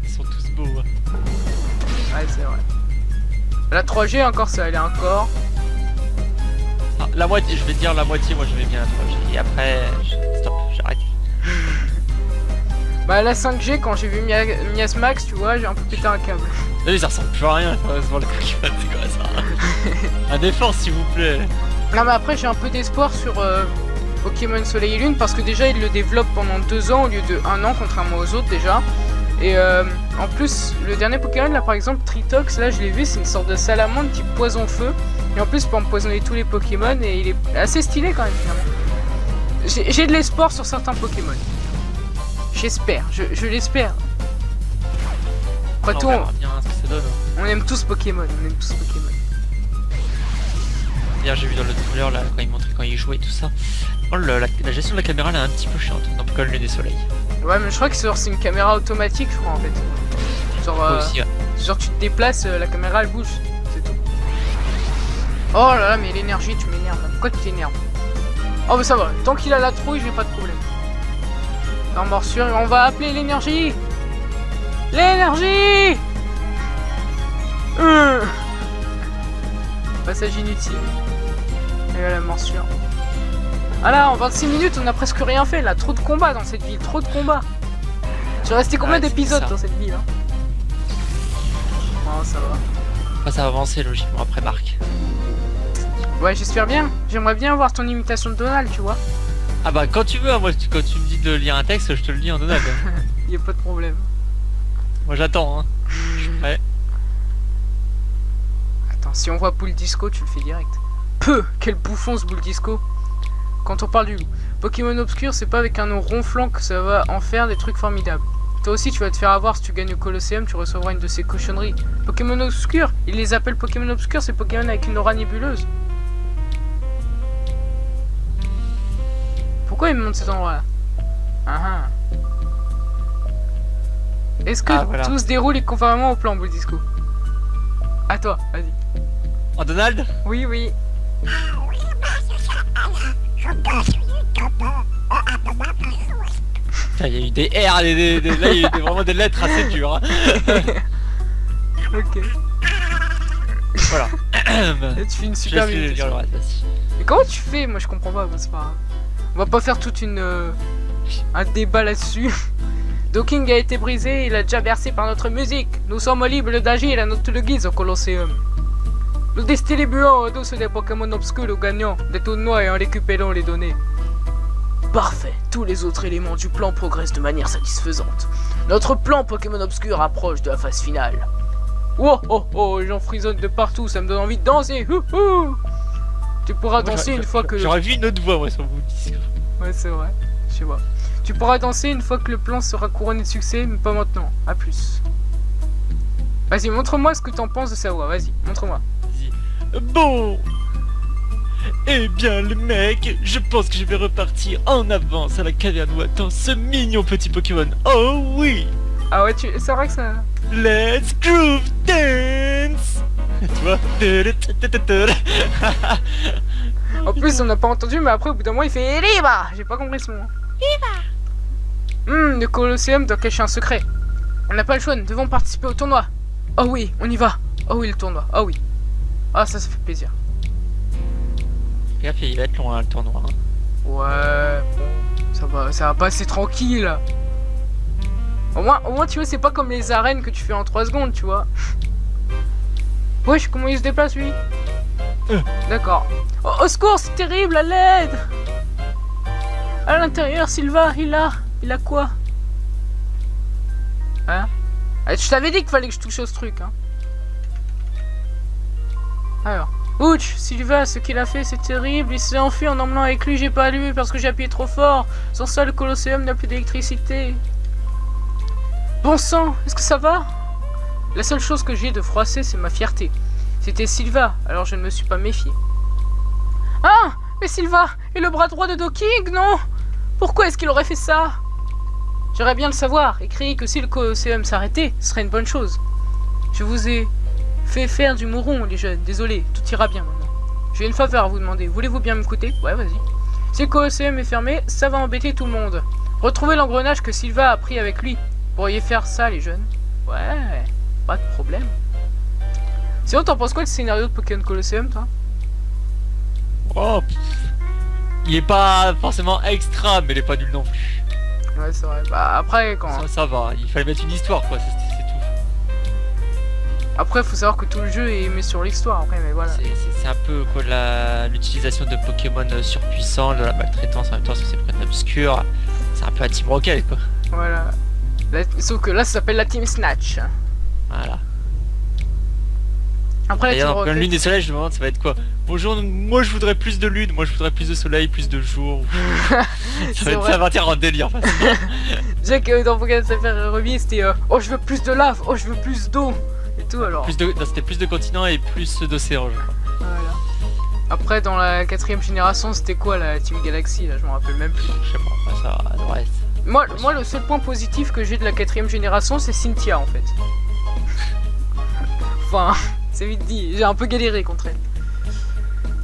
ils sont tous beaux. Hein. Ouais, c'est vrai. La 3G encore, ça allait encore. Ah, la moitié, je vais dire la moitié, moi j'aimais bien la 3G. Et après, stop, j'arrête. Bah la 5G, quand j'ai vu Miasmax, tu vois, j'ai un peu pété un câble. Là, ça ressemble plus à rien, sérieusement, les Pokémon, c'est quoi ça? Un effort, s'il vous plaît. Non mais après j'ai un peu d'espoir sur Pokémon Soleil et Lune parce que déjà ils le développent pendant 2 ans au lieu de 1 an contrairement aux autres déjà. Et en plus le dernier Pokémon là par exemple Tritox, là je l'ai vu, c'est une sorte de salamandre type poison feu. Et en plus il peut empoisonner tous les Pokémon et il est assez stylé quand même finalement. J'ai de l'espoir sur certains Pokémon. J'espère, je l'espère. Après tout, On verra bien ce que ça donne. Hein. on aime tous Pokémon, on aime tous Pokémon. Hier j'ai vu dans le trailer là quand il montrait quand il jouait et tout ça. Oh, la gestion de la caméra elle est un petit peu chiante dans Pokémon Lune et Soleil. Ouais mais je crois que c'est une caméra automatique je crois en fait. Genre, Moi aussi, ouais. genre tu te déplaces, la caméra elle bouge, c'est tout. Oh là là mais l'énergie tu m'énerves, pourquoi tu t'énerves? Oh mais ça va, tant qu'il a la trouille j'ai pas de problème. En morsure, on va appeler l'énergie. L'énergie. Passage inutile. Et là, la morsure. Ah là, en 26 minutes, on a presque rien fait là. Trop de combats dans cette ville, trop de combats. J'ai resté combien Ouais, d'épisodes c'est ça. dans cette ville hein? Oh, ça va. Après, ça va avancer logiquement après Marc. Ouais, j'espère bien. J'aimerais bien voir ton imitation de Donald, tu vois. Ah bah quand tu veux, hein, moi quand tu me dis de lire un texte, je te le lis en Donald. Y a pas de problème. Moi j'attends, hein. Je suis prêt. Attends, si on voit Boule Disco, tu le fais direct. Peu, quel bouffon ce Boule Disco. Quand on parle du loup. Pokémon Obscur, c'est pas avec un nom ronflant que ça va en faire des trucs formidables. Toi aussi, tu vas te faire avoir si tu gagnes au Colosseum, tu recevras une de ces cochonneries. Pokémon Obscur, ils les appellent Pokémon Obscur, c'est Pokémon avec une aura nébuleuse. Pourquoi ils me montrent cet endroit-là? Ah ah. Est-ce que voilà. tout se déroule conformément au plan, Boule Disco? À toi, vas-y. En Donald? Oui, oui. Putain, il y a eu des R, là il y a eu vraiment des lettres assez dures. Hein. Ok. Voilà. Et tu fais une Je super laisse minute. lire le reste, vas-y. Mais comment tu fais? Moi je comprends pas, bon, c'est pas grave. On va pas faire toute un débat là-dessus. Docking a été brisé, il a déjà bercé par notre musique. Nous sommes libres d'agir à notre guise au Colosseum. Nous distribuons tous des Pokémon obscurs aux gagnants des tournois et en récupérant les données. Parfait, tous les autres éléments du plan progressent de manière satisfaisante. Notre plan Pokémon obscur approche de la phase finale. Oh oh oh, j'en frissonne de partout, ça me donne envie de danser. Houhou. Tu pourras danser une fois que... J'aurais vu une autre voix moi sur vous disque. Ouais c'est vrai, je sais pas. Tu pourras danser une fois que le plan sera couronné de succès, mais pas maintenant. A plus. Vas-y, montre-moi ce que t'en penses de sa voix, vas-y, montre-moi. Bon. Eh bien les mecs, je pense que je vais repartir en avance à la caverne où attend ce mignon petit Pokémon. Oh oui. Ah ouais, c'est vrai que ça... Let's groove dance. Tu vois. En plus, on n'a pas entendu, mais après, au bout d'un moment, il fait Liba. J'ai pas compris ce mot. Le Colosseum doit cacher un secret. On n'a pas le choix, nous devons participer au tournoi. Oh oui, on y va. Oh oui, le tournoi. Oh oui. Ah, ça fait plaisir. Fais gaffe, il va être long hein, le tournoi. Hein. Ouais, bon, ça va passer tranquille. Au moins, tu vois, c'est pas comme les arènes que tu fais en 3 secondes, tu vois. Wesh, comment il se déplace, lui? D'accord. Oh, au secours, c'est terrible, à l'aide! À l'intérieur, Sylva, il a quoi? Hein? Ah, je t'avais dit qu'il fallait que je touche au ce truc, hein. Alors. Ouch, Sylva, ce qu'il a fait, c'est terrible. Il s'est enfui en emmenant avec lui, j'ai pas lu parce que j'ai appuyé trop fort. Sans ça, le Colosseum n'a plus d'électricité. Bon sang, est-ce que ça va? La seule chose que j'ai de froissé, c'est ma fierté. C'était Sylva, alors je ne me suis pas méfié. Ah! Mais Sylva est le bras droit de Docking, non? Pourquoi est-ce qu'il aurait fait ça? J'aimerais bien le savoir, et crier que si le Colosseum s'arrêtait, ce serait une bonne chose. Je vous ai fait faire du mouron, les jeunes, désolé, tout ira bien maintenant. J'ai une faveur à vous demander, voulez-vous bien m'écouter? Ouais, vas-y. Si le Colosseum est fermé, ça va embêter tout le monde. Retrouvez l'engrenage que Sylva a pris avec lui. Pourriez faire ça, les jeunes? Ouais, pas de problème. Sinon, t'en penses quoi du scénario de Pokémon Colosseum, toi? Oh, il est pas forcément extra, mais il est pas nul non plus. Ouais, c'est vrai. Bah, après, quand... Ça va, il fallait mettre une histoire, quoi, c'est tout. Après, faut savoir que tout le jeu est mis sur l'histoire, après, mais voilà. C'est un peu quoi l'utilisation de Pokémon surpuissants, de la maltraitance en même temps, c'est Pokémon obscur. C'est un peu un Team Rocket, quoi. Voilà. Sauf que là, ça s'appelle la Team Snatch. Voilà. Après, la Team D'ailleurs, Rocket... lune et soleil, je me demande, ça va être quoi? Bonjour, moi je voudrais plus de lune, moi je voudrais plus de soleil, plus de jour. Ça va être en délire. Déjà que dans Pokémon Safari Ruby, c'était oh, je veux plus de lave, oh, je veux plus d'eau. Et tout, alors. C'était plus de continents et plus d'océans, je crois. Voilà. Après, dans la 4ème génération, c'était quoi la Team Galaxy, là? Je m'en rappelle même plus. Je sais pas, ça devrait être. Moi, le seul point positif que j'ai de la 4ème génération, c'est Cynthia, en fait. Enfin, c'est vite dit, j'ai un peu galéré contre elle.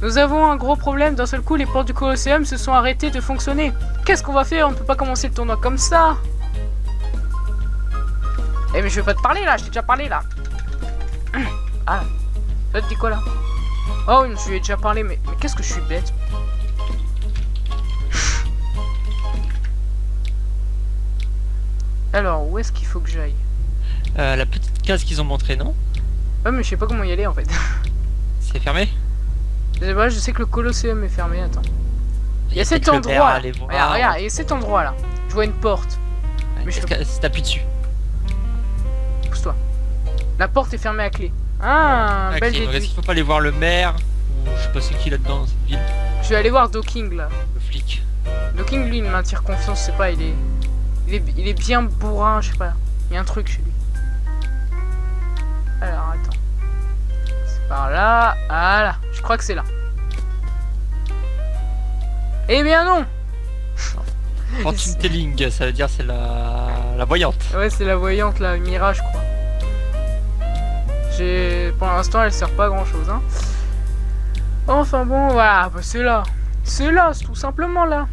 Nous avons un gros problème, d'un seul coup, les portes du Colosseum se sont arrêtées de fonctionner. Qu'est-ce qu'on va faire? On ne peut pas commencer le tournoi comme ça. Eh mais je vais pas te parler là, je t'ai déjà parlé là. Ah, ça te dit quoi là? Oh, je lui ai déjà parlé, mais qu'est-ce que je suis bête. Alors, où est-ce qu'il faut que j'aille? La petite case qu'ils ont montrée, non? Ouais, mais je sais pas comment y aller en fait. C'est fermé? Je sais pas, je sais que le Colosseum est fermé, attends. Il y a cet endroit là. Regarde, il y a cet endroit là. Je vois une porte. Ouais, mais je t'appuie dessus. Pousse-toi. La porte est fermée à clé. Ah, okay, belle donc est-ce déduction. qu'il faut pas aller voir le maire? Ou je sais pas c'est qui là-dedans dans cette ville? Je vais aller voir Docking là. Le flic. Docking lui il m'attire confiance, je sais pas, il est bien bourrin, je sais pas. Il y a un truc chez lui. Alors attends. C'est par là. Voilà, je crois que c'est là. Eh bien non. Fortune telling, ça veut dire c'est la voyante. Ouais, c'est la voyante là, Mira je crois. Pour l'instant elle sert pas à grand chose hein. Enfin bon voilà, bah, c'est là. C'est là, c'est tout simplement là.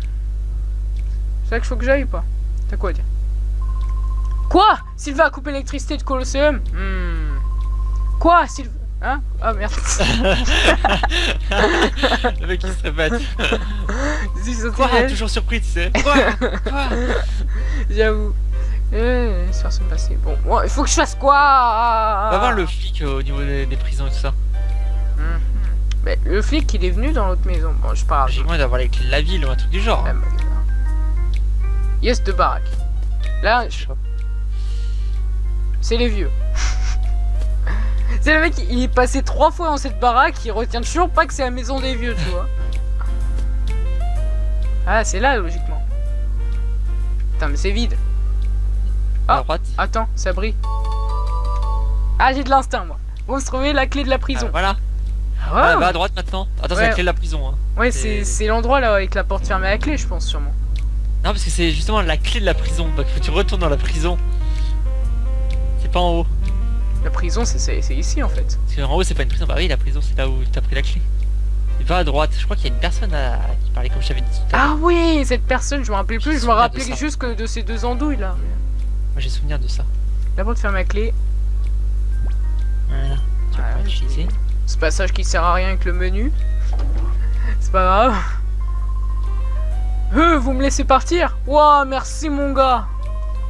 C'est là qu'il faut que j'aille ou pas? T'as quoi à dire? Quoi? Sylva a coupé l'électricité de Colosseum? Quoi? Sylva... Hein? Ah merde. Le mec il se répète. Quoi? Toujours surpris tu sais. Quoi? J'avoue. C'est personne passée. Bon, il faut que je fasse quoi? Va voir le flic au niveau des prisons et tout ça. Mais le flic il est venu dans l'autre maison. Bon, je parle. J'ai moins d'avoir les clés de la ville ou un truc du genre. Yes, de baraque. Là, c'est les vieux. C'est le mec, il est passé 3 fois dans cette baraque, il retient toujours pas que c'est la maison des vieux, tu vois. Ah, c'est là, logiquement. Putain, mais c'est vide. À droite. Attends, ça brille. Ah, j'ai de l'instinct, moi. Vous trouvez la clé de la prison. Voilà. Ah, va à droite maintenant. Attends, c'est la clé de la prison. Hein. Ouais, c'est l'endroit là avec la porte fermée à la clé, je pense, sûrement. Non, parce que c'est justement la clé de la prison. Donc faut que tu retournes dans la prison. C'est pas en haut. La prison, c'est ici en fait. Parce qu'en haut, c'est pas une prison. Bah oui, la prison, c'est là où t'as pris la clé. Il va à droite. Je crois qu'il y a une personne qui parlait comme je t'avais dit tout à l'heure. Ah oui, cette personne, je me rappelais plus. Je me rappelais juste que de ces deux andouilles là. Moi, j'ai souvenir de ça. La porte fermée à clé. Voilà. Tu vas utiliser. Ce passage qui sert à rien avec le menu. C'est pas grave. Vous me laissez partir? Ouah, merci mon gars.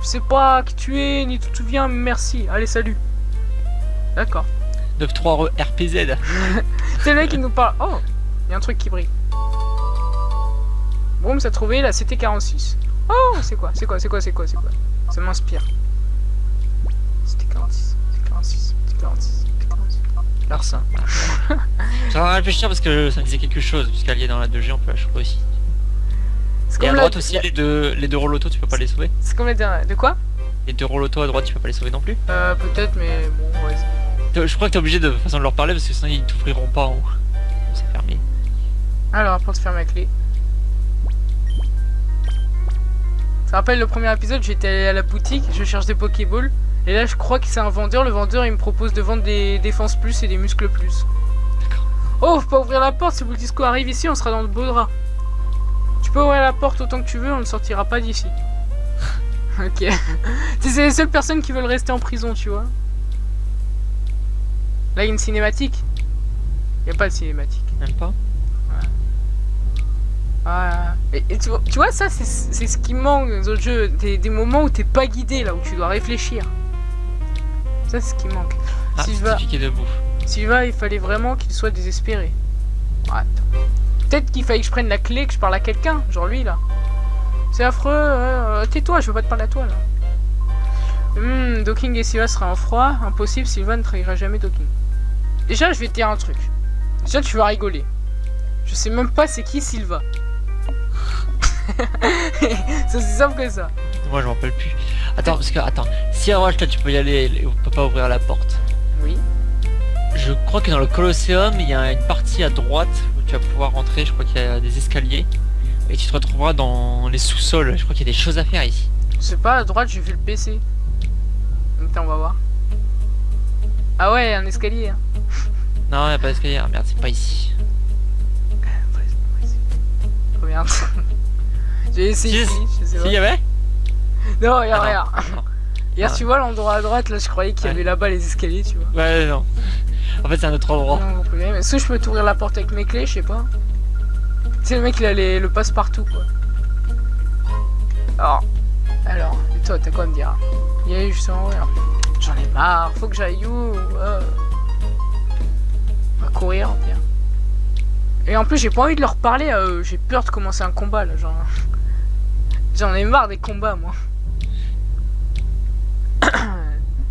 Je sais pas qui tu es, ni d'où tu viens, mais merci. Allez, salut. D'accord. 9-3 RPZ. C'est le mec qui nous parle. Oh, il y a un truc qui brille. Boum, ça a trouvé la CT46. Oh, c'est quoi? Ça m'inspire. CT46, CT46, CT46. Larcin. Ça va réfléchir parce que ça me disait quelque chose, puisqu'elle est dans la 2G, on peut la choper aussi. Et à droite aussi, les deux rôles auto, tu peux pas les sauver. C'est comme les derniers. De quoi? Les deux rôles auto à droite, tu peux pas les sauver non plus. Peut-être, mais bon, ouais. Je crois que t'es obligé de façon de leur parler parce que sinon ils t'ouvriront pas en haut. C'est fermé. Alors, la porte ferme à clé. Ça rappelle le premier épisode, j'étais allé à la boutique, je cherche des Pokéballs. Et là, je crois que c'est un vendeur. Le vendeur, il me propose de vendre des défenses plus et des muscles plus. Oh, faut pas ouvrir la porte. Si Bultisco arrive ici, on sera dans le beau drap. Tu peux ouvrir la porte autant que tu veux, on ne sortira pas d'ici. Ok. C'est les seules personnes qui veulent rester en prison, tu vois. Là, il y a une cinématique. Il n'y a pas de cinématique. Même pas. Ah, et tu vois ça c'est ce qui manque dans le jeu, des moments où t'es pas guidé, là où tu dois réfléchir. Ça c'est ce qui manque. Ah, Sylvain, il fallait vraiment qu'il soit désespéré. Attends. Peut-être qu'il fallait que je prenne la clé, que je parle à quelqu'un, genre lui là. C'est affreux, tais-toi, je veux pas te parler à toi là. Docking et Sylvain sera en froid, impossible, Sylvain ne trahira jamais Docking. Déjà je vais te dire un truc. Déjà tu vas rigoler. Je sais même pas c'est qui Sylvain. C'est aussi simple que ça. Moi je m'en rappelle plus. Attends, parce que si à Roche là tu peux y aller, on peut pas ouvrir la porte. Oui. Je crois que dans le Colosseum il y a une partie à droite où tu vas pouvoir rentrer, je crois qu'il y a des escaliers. Et tu te retrouveras dans les sous-sols, je crois qu'il y a des choses à faire ici. Je sais pas, à droite j'ai vu le PC. Attends, on va voir. Ah ouais, un escalier. Hein. Non, il n'y a pas d'escalier, ah, merde, c'est pas ici. Oh merde. J'ai essayé ici, je sais pas. Si, y avait? Non, y'a rien. Hier, tu vois l'endroit à droite, là, je croyais qu'il y avait là-bas les escaliers, tu vois. Ouais, non. En fait, c'est un autre endroit. Non, mais est-ce que je peux t'ouvrir la porte avec mes clés? Je sais pas. Tu sais, le mec, il a le passe-partout, quoi. Alors, et toi, t'as quoi à me dire? Il y a juste en ouvrir. J'en ai marre, faut que j'aille où? On va courir, en pire. Et en plus, j'ai pas envie de leur parler à eux. J'ai peur de commencer un combat, là, genre. J'en ai marre des combats, moi.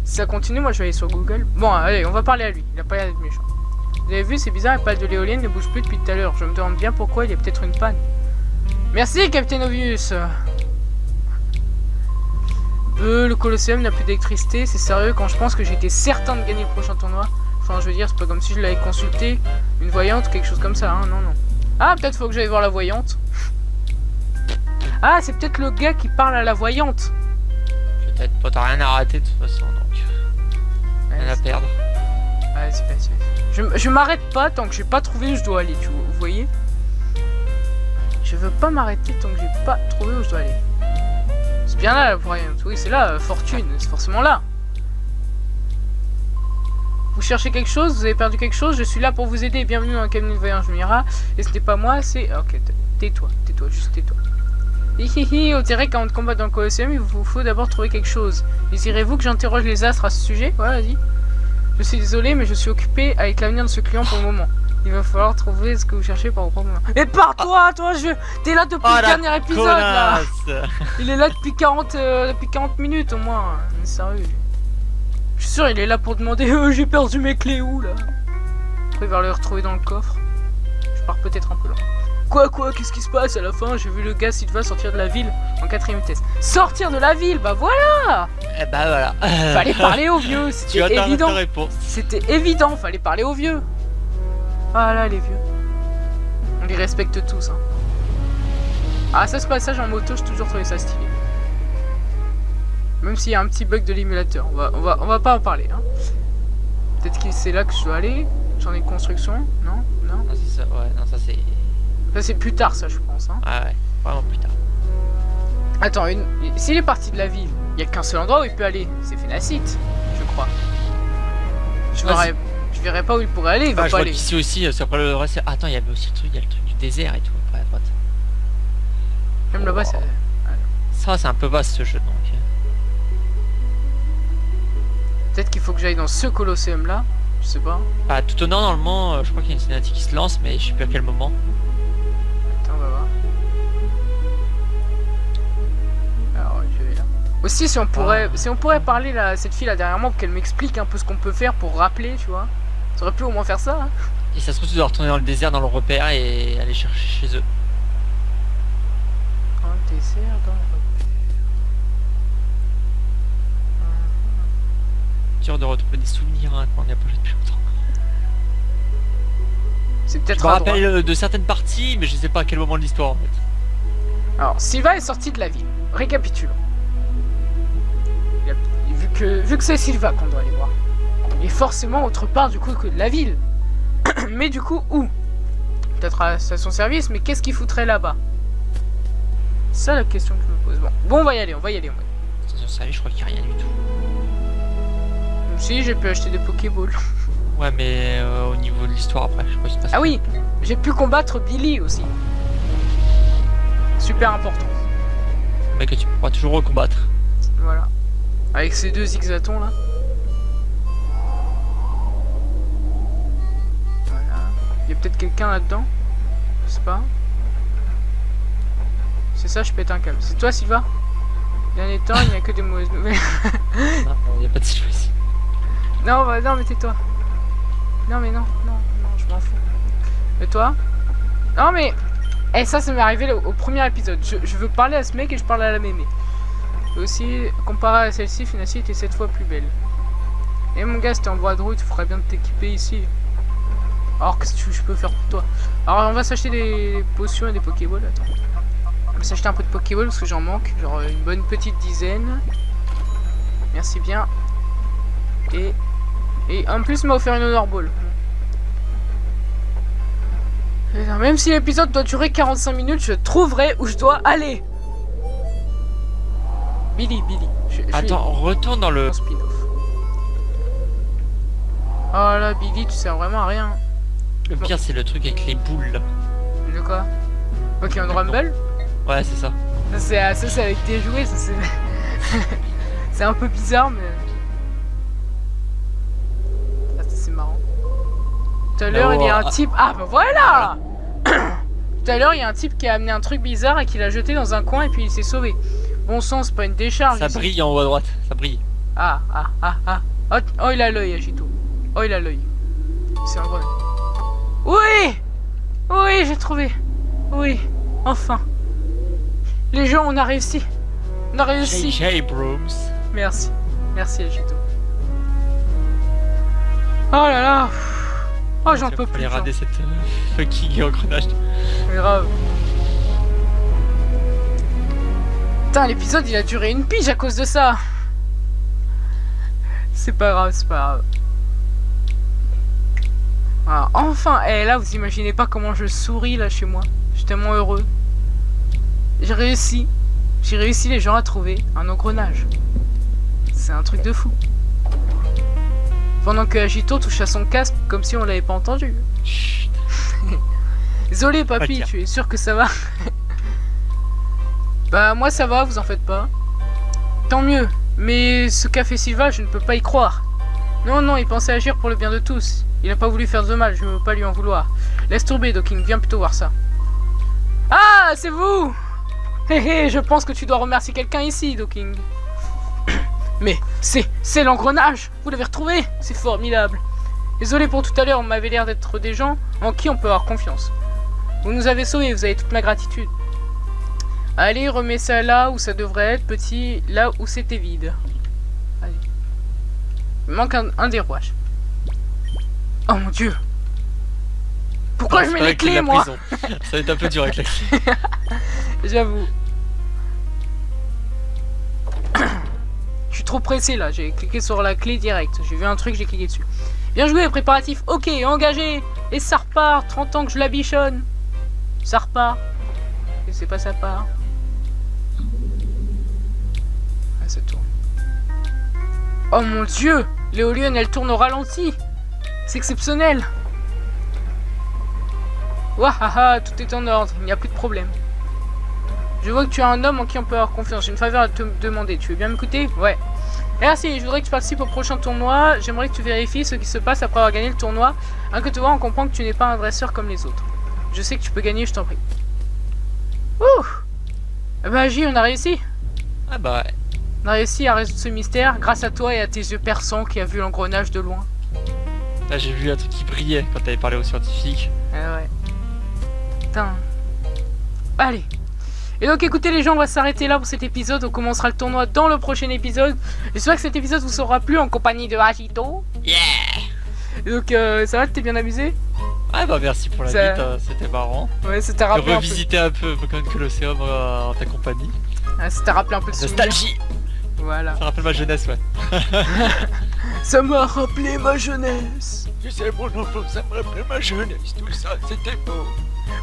Si ça continue, moi, je vais aller sur Google. Bon, allez, on va parler à lui. Il a pas l'air d'être méchant. Vous avez vu, c'est bizarre, la pale de l'éolienne ne bouge plus depuis tout à l'heure. Je me demande bien pourquoi, il y a peut-être une panne. Merci, Capitaine Obvious. Le Colosseum n'a plus d'électricité. C'est sérieux quand je pense que j'étais certain de gagner le prochain tournoi. Enfin, je veux dire, c'est pas comme si je l'avais consulté. Une voyante, quelque chose comme ça, hein. Non, non. Ah, peut-être faut que j'aille voir la voyante. Ah, c'est peut-être le gars qui parle à la voyante. Peut-être pas, t'as rien à rater de toute façon, donc... rien à perdre. Ouais, c'est pas. Je m'arrête pas tant que j'ai pas trouvé où je dois aller, vous voyez. Je veux pas m'arrêter tant que j'ai pas trouvé où je dois aller. C'est bien là, la voyante. Oui, c'est là, fortune. C'est forcément là. Vous cherchez quelque chose, vous avez perdu quelque chose, je suis là pour vous aider. Bienvenue dans le cabinet de voyage Mira. Et ce n'est pas moi, c'est... Ok, tais-toi, juste tais-toi. Hihihi, on dirait qu'avant de combattre dans le Colosseum, il vous faut d'abord trouver quelque chose. Désirez-vous que j'interroge les astres à ce sujet? Ouais, vas-y. Je suis désolé, mais je suis occupé avec l'avenir de ce client pour le moment. Il va falloir trouver ce que vous cherchez par votre moment. Et pars-toi, toi, T'es là depuis le dernier épisode, là. Il est là depuis 40 minutes, au moins. Mais sérieux. Je suis sûr, il est là pour demander j'ai perdu mes clés où, là. Après, il va les retrouver dans le coffre. Je pars peut-être un peu loin. Quoi, qu'est-ce qui se passe à la fin? J'ai vu le gars Sylvain sortir de la ville en 4ème vitesse. Sortir de la ville, bah voilà. Eh bah voilà. Fallait parler aux vieux, c'était évident. Réponse. C'était évident, fallait parler aux vieux. Ah là, les vieux. On les respecte tous, hein. Ah, ça, ce passage en moto, j'ai toujours trouvé ça stylé. Même s'il y a un petit bug de l'émulateur, on va pas en parler, hein. Peut-être que c'est là que je dois aller. J'en ai construction, non? Non, c'est ça, ouais, non, ça c'est... Ça c'est plus tard, ça je pense, hein. Ah ouais, vraiment plus tard. Attends, s'il est parti de la ville, il y a qu'un seul endroit où il peut aller, c'est Phénacite, je crois. Je verrais pas où il pourrait aller, il va pas aller. Ici aussi, après le reste, attends, il y avait aussi le truc, il y a le truc du désert et tout, après à droite. Même là-bas, c'est... Ça, c'est un peu vaste ce jeu, donc... Peut-être qu'il faut que j'aille dans ce Colosseum là, je sais pas. Ah, tout au nord, normalement, je crois qu'il y a une cinématique qui se lance, mais je sais plus à quel moment. Attends, on va voir. Alors, je vais là. Aussi, si on pourrait parler là, à cette fille là derrière moi pour qu'elle m'explique un peu ce qu'on peut faire pour rappeler, tu vois. Ça aurait pu au moins faire ça, hein. Et ça se trouve, tu dois retourner dans le désert, dans le repère et aller chercher chez eux. Dans le désert, dans le repère. dur de retrouver des souvenirs hein, quand on y a pas joué depuis longtemps. C'est Je peut-être me à droite. rappelle de certaines parties, mais je sais pas à quel moment de l'histoire en fait. Alors, Sylvain est sorti de la ville. Récapitulons. Vu que c'est Sylvain qu'on doit aller voir, il est forcément autre part du coup que de la ville. Mais du coup, où? Peut-être à la station-service, mais qu'est-ce qu'il foutrait là-bas? C'est ça la question que je me pose. Bon, on va y aller, on va y aller. Attention, sérieux, je crois qu'il n'y a rien du tout. Si, j'ai pu acheter des Pokéballs. Ouais, mais au niveau de l'histoire après, je crois qu'il se passe Ah rien. oui, j'ai pu combattre Billy aussi. Super important. Mais que tu pourras toujours recombattre. Voilà. Avec ces deux zigzatons là. Voilà. Il y a peut-être quelqu'un là-dedans. Je sais pas. C'est ça, je pète un câble. C'est toi, Sylvain? Dernier temps, il n'y a que des mauvaises nouvelles. Non, il n'y a pas de situation. Non, bah, non, mais tais-toi. Non, mais non, je m'en fous. Et toi? Non, mais... Eh, ça m'est arrivé au premier épisode. Je veux parler à ce mec et je parle à la mémé. Et aussi, comparé à celle-ci, Finacy était 7 fois plus belle. Et mon gars, si t'es en bois de route, tu ferais bien de t'équiper ici. Alors, qu'est-ce que je peux faire pour toi? Alors, on va s'acheter des potions et des Pokéballs. Attends. On va s'acheter un peu de Pokéballs parce que j'en manque. Genre une bonne petite dizaine. Merci bien. Et en plus, il m'a offert une Honor Ball. Même si l'épisode doit durer 45 minutes, je trouverai où je dois aller. Billy. Attends, retourne dans le... spin-off. Oh là, Billy, tu sers vraiment à rien. Le pire, c'est le truc avec les boules là. De quoi? Pokémon Rumble? Ouais, c'est ça. Ça, c'est avec tes jouets, ça c'est... c'est un peu bizarre, mais... Ah, c'est marrant. Tout à l'heure, il y a un type... Ah, bah voilà. Tout à l'heure, il y a un type qui a amené un truc bizarre et qui l'a jeté dans un coin et puis il s'est sauvé. Bon sang, c'est pas une décharge. Ça ici. brille en haut à droite, ça brille. Ah. Oh, il a l'œil, Agito. Oh, il a l'œil. C'est un grenade. Oui, j'ai trouvé. Oui, enfin. Les gens, on a réussi. On a réussi. JJ Brooms. Merci, Agito. Oh là là. Oh, j'en peux plus. Fallait rader cette fucking engrenage. Grave. Putain, l'épisode il a duré une pige à cause de ça. C'est pas grave. Voilà, enfin, là vous imaginez pas comment je souris là chez moi. Je suis tellement heureux. J'ai réussi les gens à trouver un engrenage. C'est un truc de fou. Pendant que Agito touche à son casque comme si on l'avait pas entendu. Chut. Désolé papy, Ok. tu es sûr que ça va? Bah moi ça va, vous en faites pas. Tant mieux, mais ce qu'a fait Sylvain, je ne peux pas y croire. Non, il pensait agir pour le bien de tous. Il n'a pas voulu faire de mal, je ne veux pas lui en vouloir. Laisse tomber, Docking, viens plutôt voir ça. Ah, c'est vous! Hé, je pense que tu dois remercier quelqu'un ici, Docking. Mais c'est l'engrenage! Vous l'avez retrouvé? C'est formidable. Désolé pour tout à l'heure, on m'avait l'air d'être des gens en qui on peut avoir confiance. Vous nous avez sauvés, vous avez toute ma gratitude. Allez, remets ça là où ça devrait être, petit, là où c'était vide. Allez. Il me manque un des rouages. Oh mon dieu! Pourquoi je mets les clés, moi? Ça va être un peu dur avec la clé. J'avoue. Je suis trop pressé là, j'ai cliqué sur la clé direct. J'ai vu un truc, j'ai cliqué dessus. Bien joué, préparatif. Ok, engagé. Et ça repart. 30 ans que je la bichonne. Ça repart. Et c'est pas ça part. Ah, ça tourne. Oh mon dieu! L'éolienne, elle tourne au ralenti. C'est exceptionnel. Wahaha, tout est en ordre. Il n'y a plus de problème. Je vois que tu es un homme en qui on peut avoir confiance. J'ai une faveur à te demander. Tu veux bien m'écouter? Ouais. Merci, je voudrais que tu participes au prochain tournoi. J'aimerais que tu vérifies ce qui se passe après avoir gagné le tournoi. Que te voir, on comprend que tu n'es pas un dresseur comme les autres. Je sais que tu peux gagner, je t'en prie. Ouh! Bah, Agi, on a réussi. Ah bah ouais. On a réussi à résoudre ce mystère grâce à toi et à tes yeux perçants qui a vu l'engrenage de loin. Là j'ai vu un truc qui brillait quand t'avais parlé aux scientifiques. Ouais. Putain. Allez. Et donc écoutez les gens, on va s'arrêter là pour cet épisode. On commencera le tournoi dans le prochain épisode. J'espère que cet épisode vous sera plu en compagnie de Agito. Yeah. Et donc ça va, t'es bien amusé? Ouais bah merci pour la Ça- guide, c'était marrant. Ouais, ça t'a De rappelé un peu. revisiter un peu Pokémon Colosseum en ta compagnie. Ah, ça t'a rappelé un peu de souvenirs. Nostalgie. Voilà. Ça rappelle ma jeunesse, ouais. Ça m'a rappelé ma jeunesse. Tu sais, mon enfant, ça me rappelle ma jeunesse, tout ça, c'était beau.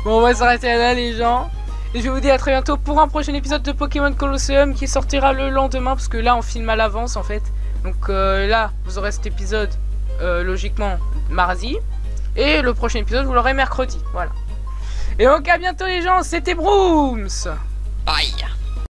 Bon, on va s'arrêter là les gens. Et je vais vous dire à très bientôt pour un prochain épisode de Pokémon Colosseum qui sortira le lendemain. Parce que là on filme à l'avance en fait. Donc là vous aurez cet épisode logiquement mardi. Et le prochain épisode vous l'aurez mercredi. Voilà. Et donc à bientôt les gens, c'était Brooms. Bye.